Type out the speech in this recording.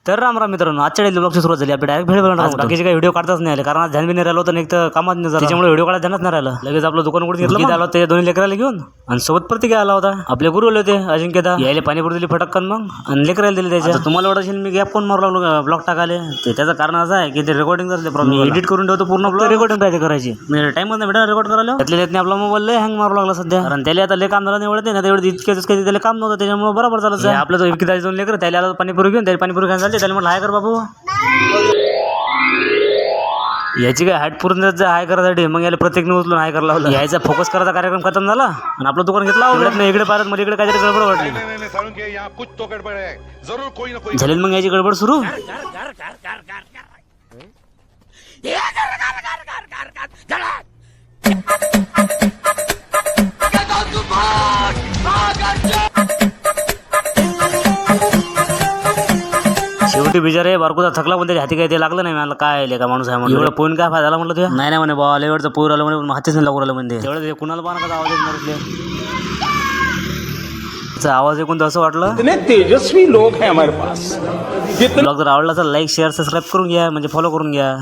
तर राम मित्रांनो, आजच्या डेली ब्लॉगची सुरुवात झाली. आपली डायरेक्ट भेळ बनवणार. बाकीचे काही व्हिडिओ काढताच नाही आले, कारण आज ध्यान बी नाही राहिलो होतं, एक तर कामात नाही झालं, त्याच्यामुळे व्हिडिओ काढायला ध्यानच नाही राहिलं. लगेच आपलं दुकान उघडून घेतलं, आला ते दोन्ही लेकराला घेऊन, आणि सोबत प्रतिक्रिया आला होता. आपले गुरु आले होते अजिंक्यदा, यायला पाणीपुरी दिली फटक्कन, मग आणि लेकराला दिली. त्याच्या तुम्हाला वाटत असेल मी गॅप कोण मारू लागलो ब्लॉग टाकाले, त्याचं कारण असं आहे की ते रेकॉर्डिंग करते प्रॉब्लेम. एडिट करून ठेवतो पूर्ण ब्लॉग, रेकॉर्डिंग पाहिजे करायची. मी टाइम मध्ये रेकॉर्ड करायला त्यातले आपला मोबाईल लय हँग मारू लागला सध्या, कारण त्याला आता लय काम झालं निवडते ना, तेवढं इतकेच काही त्याला काम नव्हतं, त्याच्यामुळे बरोबर झालं. आपलं तो विकता दोन लेकर त्याला आला पाणीपुरी घेऊन, त्याला पाणीपुरी खायला चालते. त्याला म्हटलं हाय कर बाबू, याची काय हाईट पूर्ण हाय करायसाठी मग याला प्रत्येक उचलून हाय करायला लावलं. यायचा फोकस करायचा कार्यक्रम खतम झाला आणि आपलं दुकान घेतला. इकडे पाहत मला इकडे काहीतरी गडबड वाटली. झाली मग याची गडबड सुरू. शेवटी बिचारे बारकुदा थकला, पण त्याच्या हाती काही ते लागलं नाही. मला काय आले का माणूस आहे म्हणून, एवढं पोहून काय फायदा झाला म्हटलं तुझ्या. नाही म्हणे बाबा, एवढं पोर आलं म्हणे, हातीच नाही लागू राहिलं म्हणजे. तेवढं ते कुणाला पाहणं का आवाज येत आवाज ऐकून तर असं वाटलं तेजस्वी लोक है हमारे पास. ब्लॉग जर आवडला तर लाईक शेअर सबस्क्राईब करून घ्या, म्हणजे फॉलो करून घ्या.